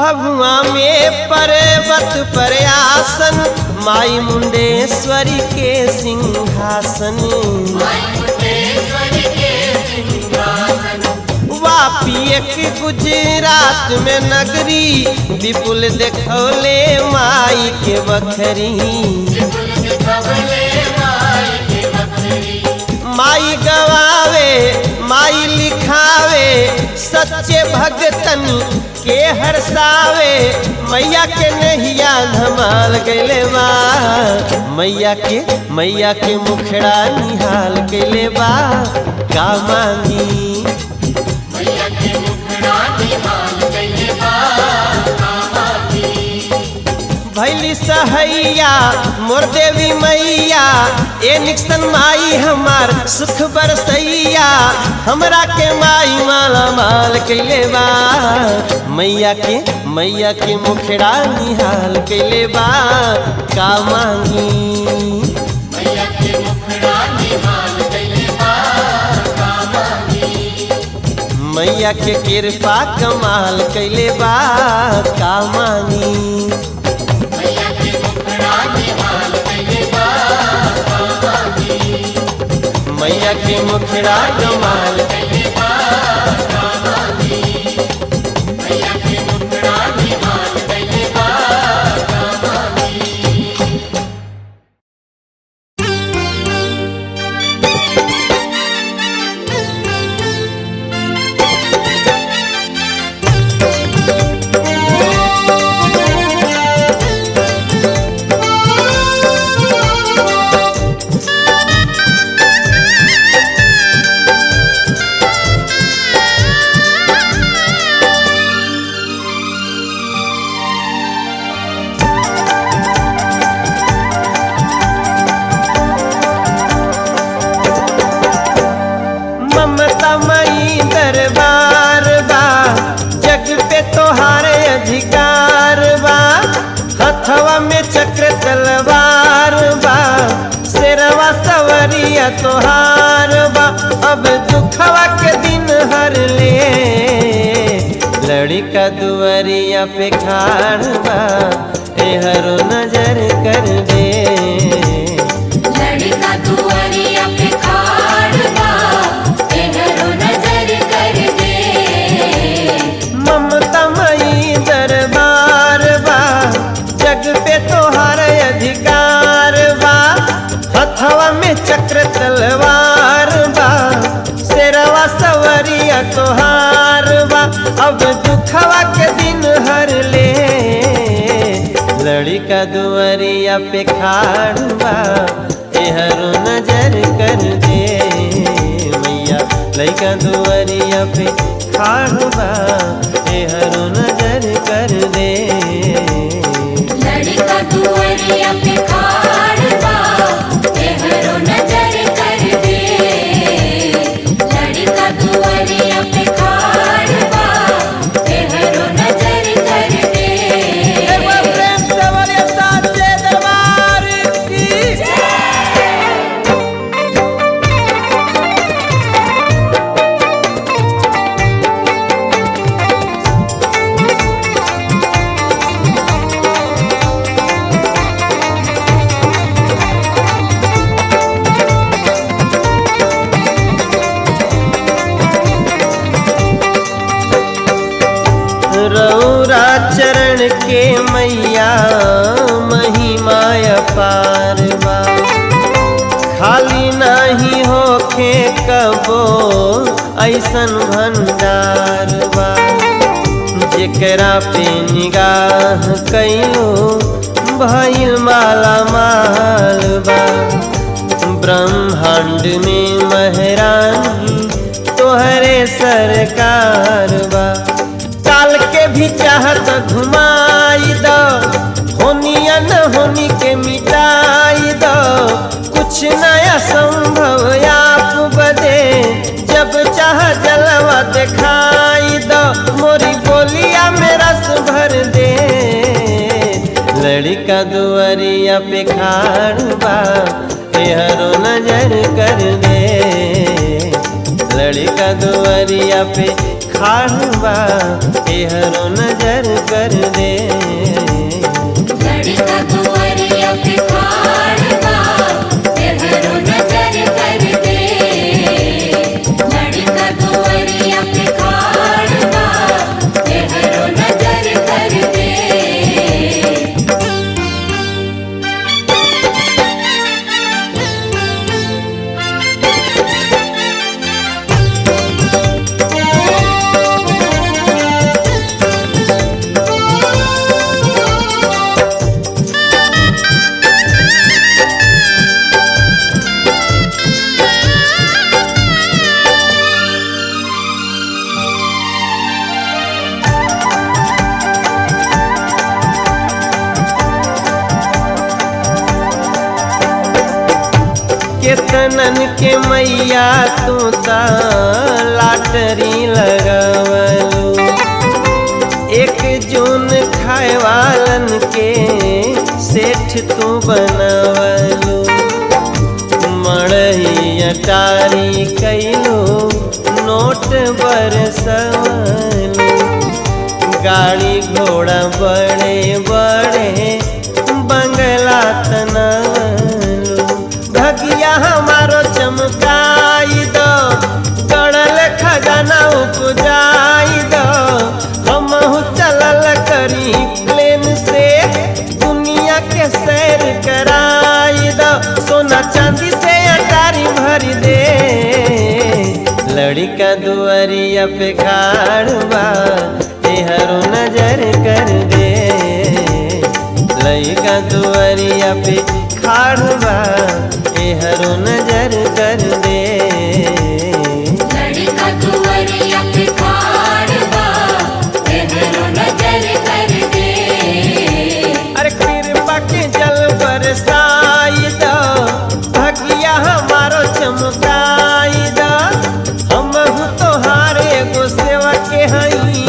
भभुआ में पर्वत पर आसन, माई मुंडेश्वरी के सिंहासन। वापी एक गुजरात में नगरी, विपुल देखौले माई के बखरी। माई गवावे माई लिखावे, सच्चे भगतन के हरसावे। मैया के नैया धमाल गइले बा, मैया के मुखड़ा निहाल गइले बा। का मांगी
मैया के मुखड़ा निहाल गइले बा, का मांगी।
भैली सहैया मोर देवी मैया, ए निक्सन माई हमार सुख बरसैया। हमरा के माई माला माल कैले बा, मैया के मुखड़ा निहाल कैले बा। का मांगी
मैया के मुखड़ा निहाल गइले बा, का मांगी।
मैया के कृपा कमाल कैले बा। का मांगी
मैया के मुखड़ा निहाल गइले बा, का मांगी।
मैया के मुखड़ा कमाल
गइले बा, का मांगी। मैया के मुखड़ा निहाल गइले बा, का मांगी।
ममता मई दरबार बा, जग पे तोहार अधिकार बा। हथवा में चक्र तलवार बा, शेरवा सवरिया तोहार बा। अब दुखवा के दिन हर ले, लड़का दुआरिया पे खाड़ बा। एहरो नजर कर दे,
लड़का दुआरिया पे खाड़ बा, एहरो नजर कर दे।
ममता मई दरबार बा, जग पे तोहार अधिकार बा। हथवा में चक्र तलवार बा, शेरवा सवरिया तोहार बा। अब दुखवा के दिन हर ले, लड़का दुआरिया पे खाड़ बा। एहरो नजर कर दे, मैया लड़का दुआरिया पे खाड़ बा। एहरो नजर कर दे,
लड़का दुआरिया पे खाड़ बा, एहरो नजर कर दे। लड़का दुआरिया पे खाड़ बा, एहरो नजर कर दे।
प्रेम से बोलिए साचे दरबार की। रौरा चरण के मैया महिमा अपार बा। खाली नाही होखे कबो ऐसन भंडार बा। जेकरा पे निगाह कइलो भइल माला माल बा। ब्रह्मांड में महरानी तोहरे सरकार बा। काल के भी चाहत घुमाई दो, होनिया न होनी के मिटाई दो। कुछ नया संभव आप बदे, जब चाह जलवा दिखाई दो। मोरी बोलिया में रस भर दे, लड़का दुआरिया पे खाड़ बा। एहरो नजर कर दे, लड़का दुआरिया पे खाड़बा एहरो नजर कर दे।
लड़का दुआरिया पे खाड़ बा एहरो नजर कर दे। लड़का दुआरिया पे खाड़ बा एहरो नजर कर दे।
केतनन के मैया तू ता लाटरी लगवलू। एक जून खाए वालन के सेठ तू बनवलू। मड़ही अटारी कैलू नोट बरसवलू। गाड़ी घोड़ा बड़े बड़े बंगला तनवलू। भगिया हमारो चमकाई दो गड़ल खजाना उपजाई दो। हमहु चलल करी प्लेन से दुनिया के सैर कराई दो। सोना चांदी से अटारी भरी दे। लड़का दुआरिया पे खाड़बा एहरो नजर कर दे। लड़का दुआरिया पे खाड़बा एहरो नजर कर दे।
लड़का दुआरिया पे खाड़ बा एहरो नजर कर दे।
अरे कृपा के जल बरसाई दो भगिया हमारो चमकाई दो। हमहु तोहार एगो सेवा के हई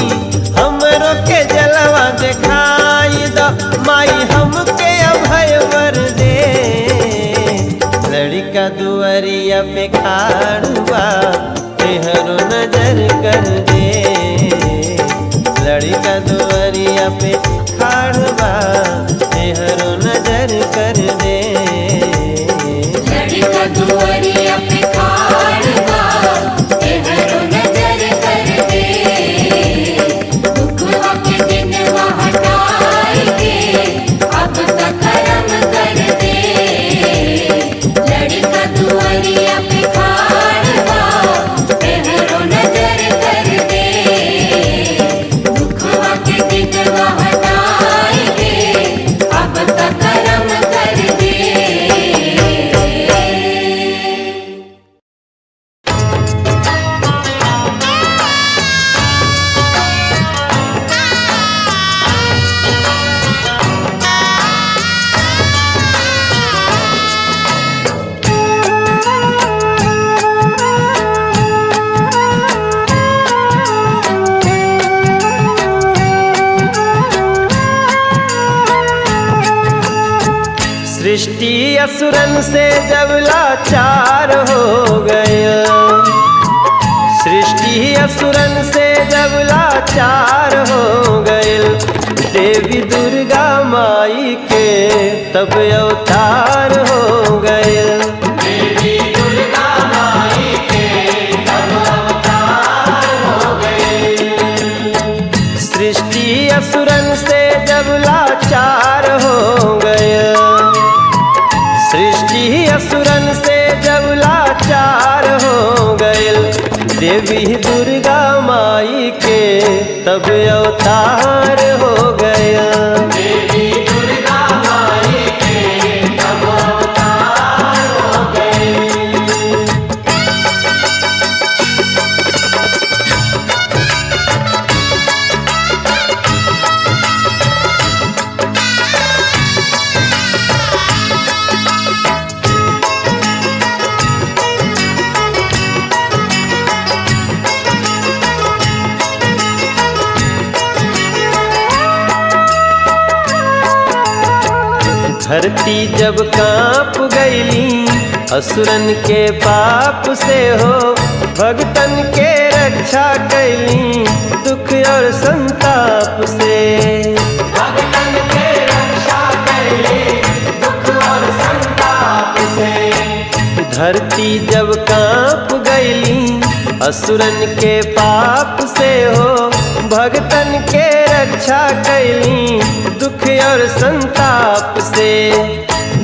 हमरो के जलवा दिखाई दो। माई हमके अभय वर दे। लड़का दुआरिया पे खाड़बा एहरो नजर कर दे। लड़का दुआरिया पे खाड़बा एहरो नजर कर दे।
लड़का दुआरिया पे खाड़ बा एहरो नजर कर दे। दुखवा के दिनवा हटाई के अब तक करम कर दे। लड़का दुआरिया पे खाड़ बा एहरो नजर कर दे। दुखवा के दिनवा हटाई के अब तक करम कर दे।
सृष्टि असुरन से जब लाचार हो गया। सृष्टि असुरन से जब लाचार हो गए। देवी दुर्गा माई के तब अवतार हो गए। देवी दुर्गा माई के तब अवतार हो गए। सृष्टि असुरन से जब लाचार हो गए। सृष्टि असुरन से जब लाचार हो गए। देवी दुर्गा माई के तब अवतार हो गया। देवी दुर्गा माई के तब अवतार हो गए। धरती जब कांप गईली असुरन के पाप से हो। भगतन के रक्षा कैली दुख और संताप से। भगतन के रक्षा कैली दुख और संताप से। धरती जब कांप गईली असुरन के पाप से हो, भगतन के रक्षा कैली दुख और संताप से।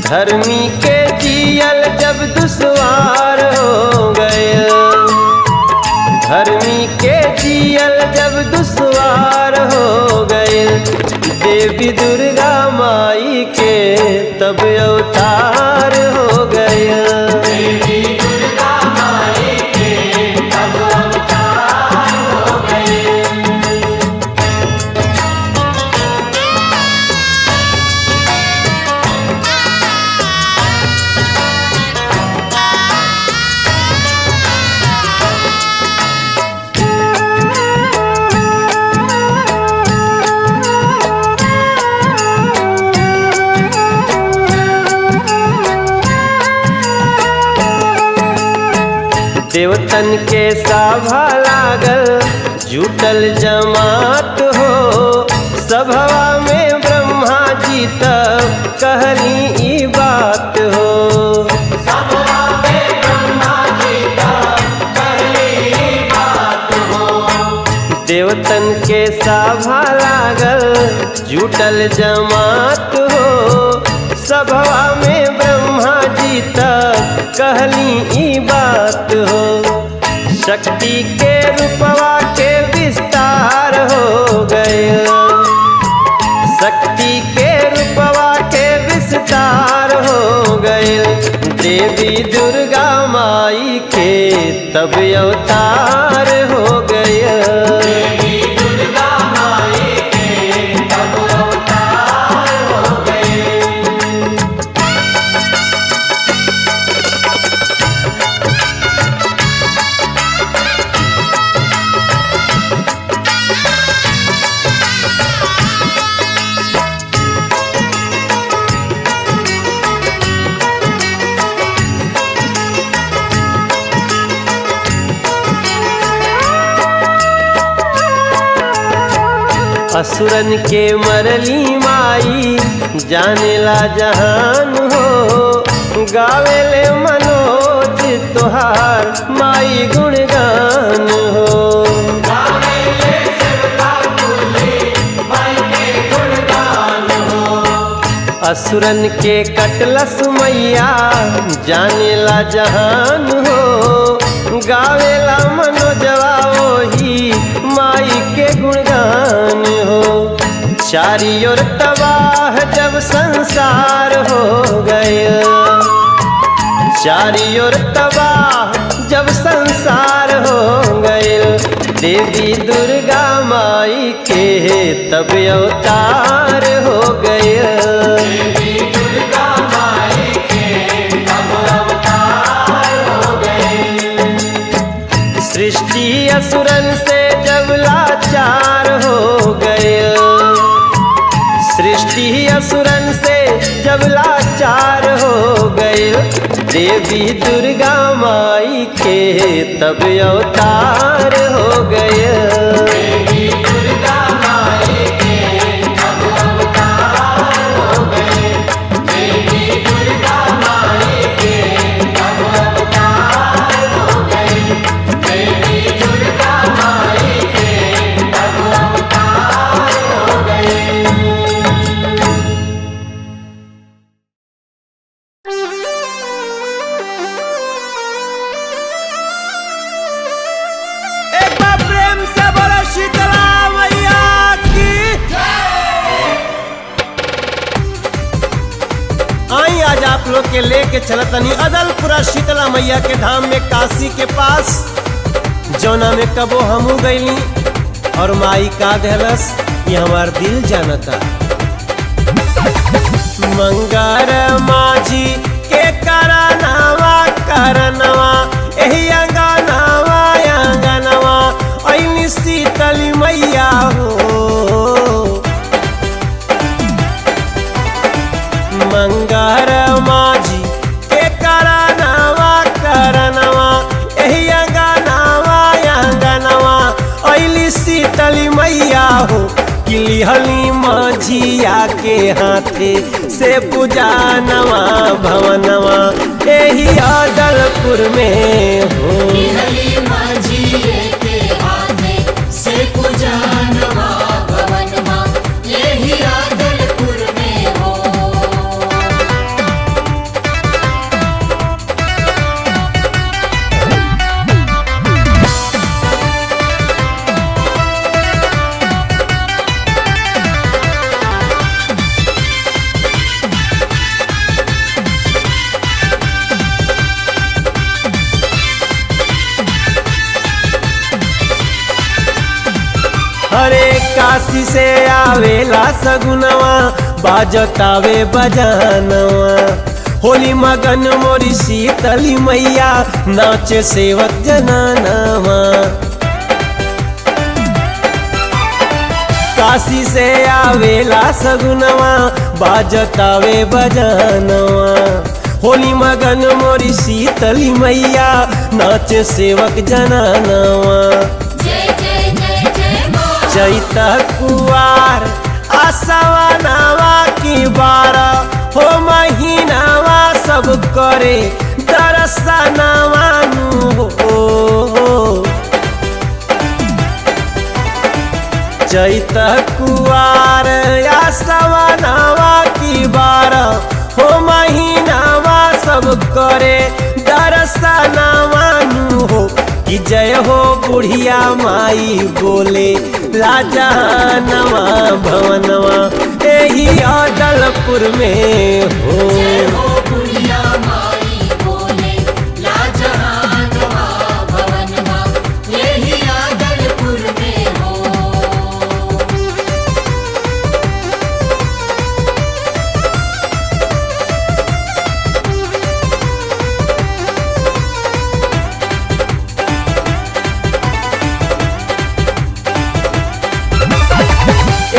धर्मी के जियल जब दुश्वार हो गए, धर्मी के जियल जब दुश्वार हो गए, देवी दुर्गा माई के तब अवतार हो गए। देवी दुर्गा माई के तब अवतार हो गए। देवतन के सभा लागल जुटल जमात हो, सभवा में ब्रह्मा जी तब कहली ई बात हो। सभवा में ब्रह्मा जी तब कहली ई बात हो। देवतन के सभा लागल जुटल जमात हो, सभवा में ब्रह्मा जी तब कहली ई बात हो। शक्ति के रूपवा के विस्तार हो गए, शक्ति के रूपवा के विस्तार हो गए। देवी दुर्गा माई के तब अवतार हो गए। देवी दुर्गा माई के तब अवतार हो गए। असुरन के मरली माई जानेला जहान हो, गावेले मनोज तोहार माई गुणगान हो। गावेले सेवका तुले माई के गुणगान हो। असुरन के कटलस मैया जानेला जहान हो, गावेला मनोजवा वही माई के गुणगान हो। चारी ओर तबाह जब संसार हो गए, चारी ओर तबाह जब संसार हो गए, देवी दुर्गा माई के तब अवतार हो गए। देवी दुर्गा माई के तब अवतार हो गए। सृष्टि असुरन से जब लाचार हो गए, सृष्टि असुरन से जब लाचार हो गए, देवी दुर्गा माई के तब अवतार हो गए। देवी दुर्गा माई के तब अवतार हो गए। देवी दुर्गा माई के तब अवतार हो गए। देवी दुर्गा माई के तब अवतार हो गए। एक बार प्रेम से बोलो शीतला मैया की। आई आज आप लोग के लेके चलतनी अदलपुरा शीतला मैया के धाम में, काशी के पास, जौना में कबो हमू गईली और माई का देहलस ये हमार दिल जानता। मंगर माझी के करनवा करनवा एही अंगनवा अंगनवा ऐनी शीतली मैया हो। मंगर माझी के करनवा करनवा एही अंगनवा अंगनवा हो कि लिहली माझिया के हाथे से पूजा नवा भवनवा एही अदलपुर में हो।
हली माझिए के हाथे से पूजा नवा भवनमा यही आदलपुर में हो।
हरे काशी से आवेला सगुनवा बाजतावे बजानवा होली मगन मोरी शीतली मैया नाचे सेवक जनानवा। काशी से आवेला सगुनवा बाजतावे बजानवा होली मगन मोरी शीतली मैया नाचे सेवक जनानवा। चैता कुवार आसवा नावा की बारह हो महीनावा सब करे दरसनावा नु हो। चैता कुवार आसवा नावा की बारह हो महीनावा सब करे दरसनावा नु हो कि जय हो बुढ़िया माई बोले राजा नवा भवनवा एही अदलपुर में हो।
जय हो बुढ़िया माई बोले लाजहानवा भवनमा यही आदलपुर में हो।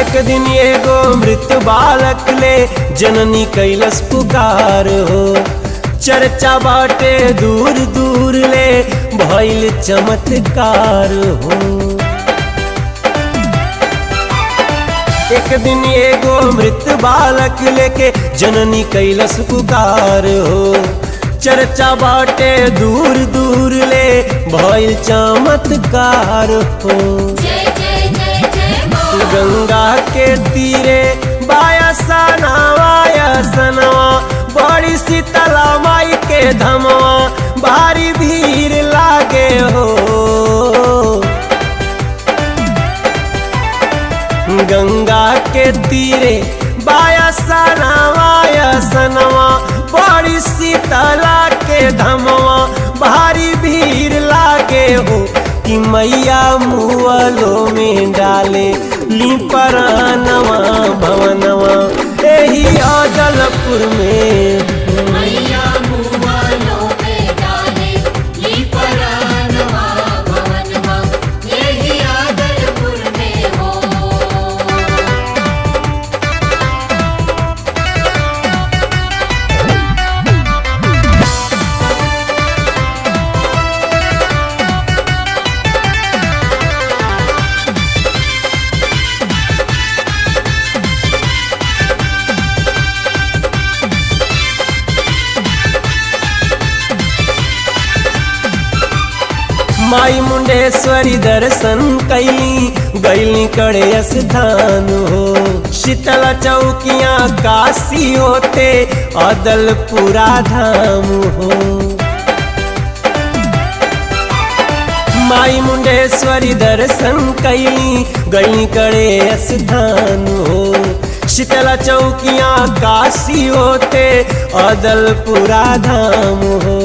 एक दिन एगो मृत बालक ले जननी कैलस पुकार हो चर्चा बाटे दूर दूर ले भइल चमत्कार हो। एक दिन एगो मृत बालक लेके जननी कैलस पुकार हो चर्चा बाटे दूर दूर ले भइल चमत्कार हो। गंगा के तीरे बायसनवा बड़ी शीतला माई के धमवा भारी भीड़ लागे हो। गंगा के तीरे बायसनवा बड़ी शीतला के धमवा भारी भीड़ लागे हो कि मैया मुअलो में डाले ली परानवा भवनवा एही अदलपुर में।
मैया मुआलो में डाले ली परानवा भवनमा यही आदलपुर में हो।
माई मुंडेश्वरी दर्शन कैली गैली कड़े स्थान हो शीतला चौकियाँ काशी होते अदलपुरा धाम हो। माई मुंडेश्वरी दर्शन कैली गैली कड़े स्थान हो शीतला चौकियाँ काशी होते अदलपुरा धाम हो।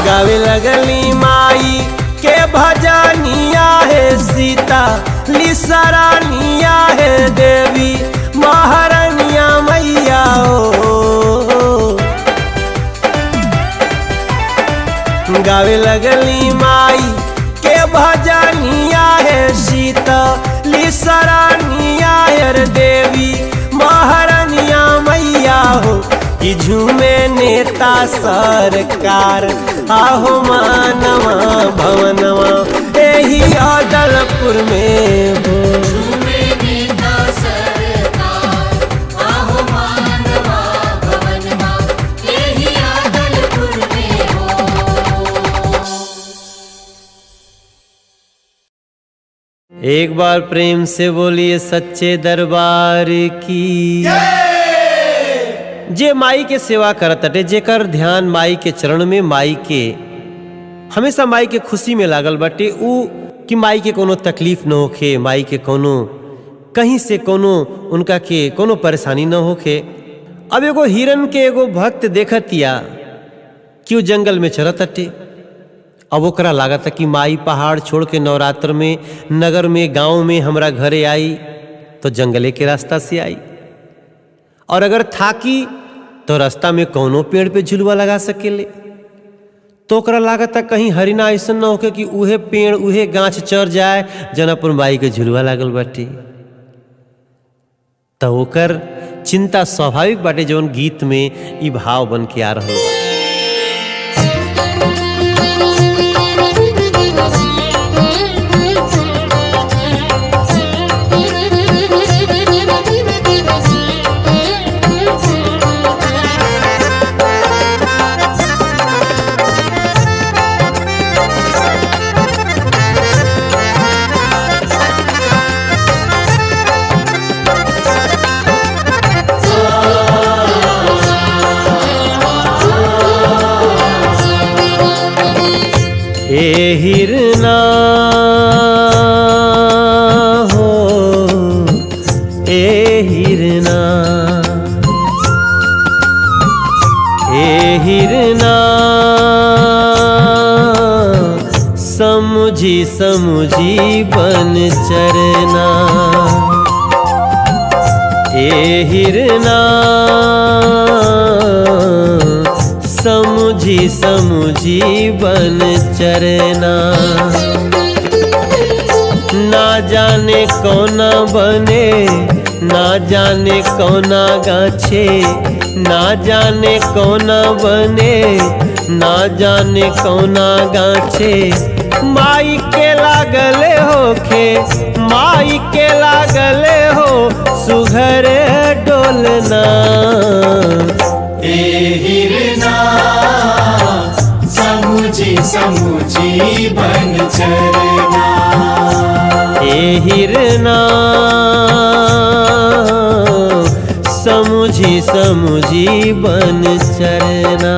गावे लगली माई के भजनिया है सीता लिसरानिया है देवी महारानिया मैया हो। गावे लगली माई के भजनिया है सीता लिसरानिया है देवी महारानिया मैया हो कि झूमे नेता सरकार आहो मानवा भवनवा एही अदलपुर में एक बार प्रेम से बोलिए सच्चे दरबार की। जे माई के सेवा करत अटे, जेकर ध्यान माई के चरण में, माई के हमेशा माई के खुशी में लागल बाटे, ऊ कि माई के कोनो तकलीफ न होखे, माई के कोनो कहीं से कोनो उनका के कोनो परेशानी न होखे। अब एगो हिरन के एगो भक्त देखतिया कि वो जंगल में चरत अटे। अब ओकरा लागत कि माई पहाड़ छोड़ के नवरात्र में नगर में गांव में हमरा घरे आई तो जंगले के रास्ता से आई, और अगर थाकी तो रास्ता में कौनो पेड़ पे झुलवा लगा सकेले। तो ओकरा लागत कहीं हरिना ऐसा न होके कि उहे पेड़ उहे गाछ चढ़ जाए जना पर माई के झुलवा लागल बाटे। तो ओकर चिंता स्वाभाविक बाटे, जौन गीत में ई भाव बन के आ रहा बा। ए हिरना हो, ए हिरना, ए हिरना, समुझी समुझी बन चरना। ए हिरना समुझी समुझी बन चरना। ना जाने कौना बने, ना जाने कौना गाछे, ना जाने कौना बने, ना जाने कौना गाछे। माई के लागले होखे, माई के लागले हो सुघर डोलना।
ए हिरना समुझी समुझी बन चरना।
ए हिरना समुझी समुझी बन चरना।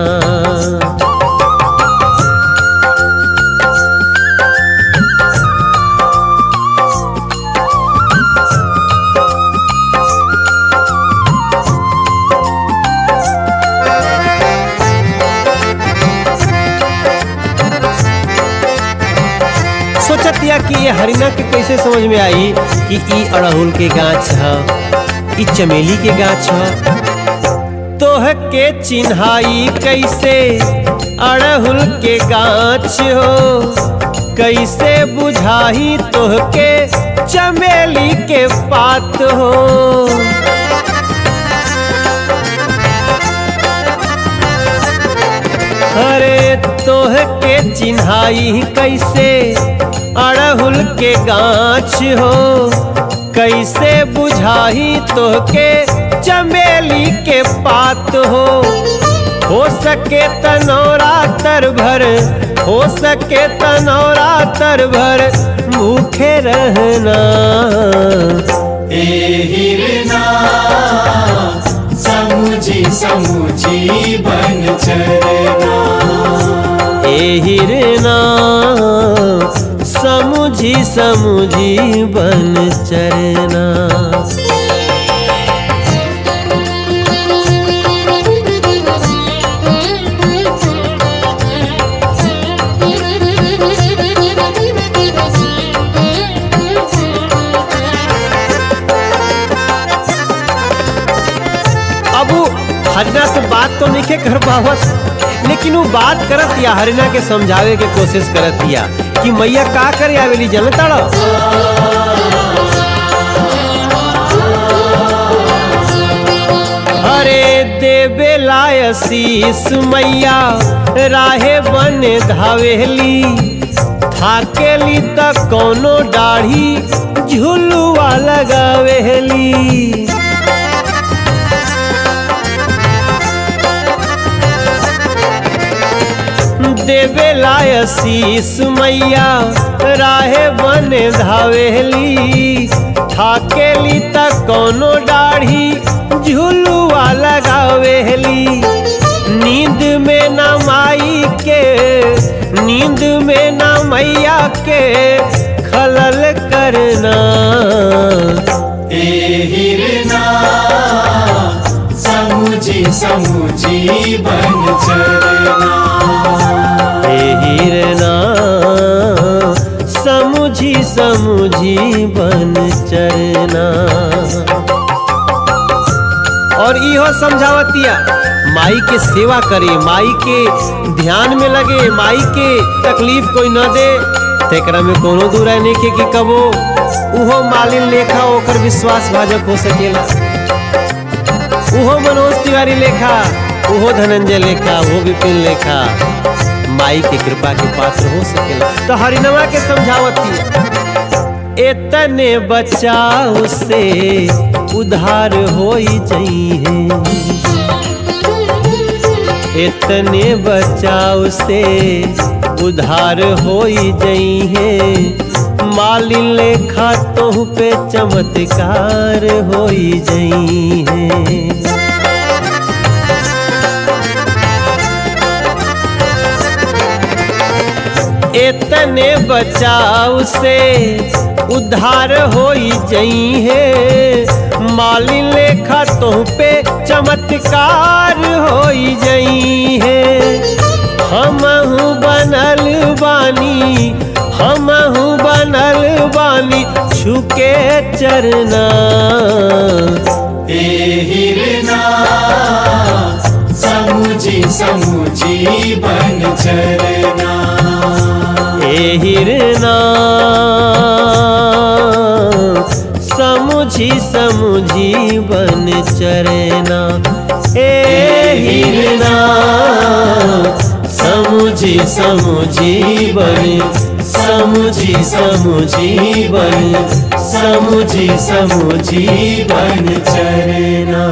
सोचतिया कि ये हरिना के कैसे समझ में आई कि ई अड़हुल के गाछ है, ई चमेली के गाछ है। तोह के चिन्हाई कैसे अड़हुल के गाछ हो, कैसे बुझाही तोह के चमेली के पात हो। अरे तोह के चिन्हाई कैसे अड़हुल के गाछ हो, कैसे बुझाही तोह के चमेली के पात हो सके तनौरा तर भर, हो सके तनौरा तर भर भूखे रहना।
ए हिरना समुझी समुझी बन चरना।
ए हिरना समुझी समुझी बन चरना। अब हरिना से बात तो नहीं कर पावत, लेकिन वो बात करत या हरिना के समझावे के कोशिश करत या कि मैया का करे आवेली जनताड़ा। अरे देवे लायसीस मैया राहे बन धावेली, थाकेली त कोनो दाढ़ी झुलुआ लगावेली। देवेला आशीष मैया राहे बने धावेली थाकेली त कौनो दाढ़ी झुलुआ लगावेली नींद में न माई के नींद में न मैया के खलल करना
ए हिरना समुझी समुझी बन चरना
हे हिरना समुझी समुझी बन चरना। और इहो समझावतिया माई के सेवा करे माई के ध्यान में लगे माई के तकलीफ कोई न दे तेकरा में कोनो दूरा नहीं के कि कबो उहो मालिन लेखा ओकर विश्वास भाजक हो सकेला उहो मनोज तिवारी लेखा उहो धनंजय लेखा वो विपिन लेखा माई के कृपा के पात्र हो सकेला। तो हरिनवा के समझावती एतने बचाव से उधार होई जइहे इतने बचाव से उधार होई जइहे मालिन लेखा तोह पे चमत्कार होई जइहे। इतने बचाव से उधार होई जइहे मालिन लेखा तोह पे चमत्कार होई जइहे। हमहु बनल बानी हमहु बनल बानी छुके चरना
ए हिरना समुझी समुझी बन चरना
ए हिरना समुझी समुझी बन चरना ए हिरना समुझी समुझी बन समुझी समुझी बन समुझी समुझी बन चरना।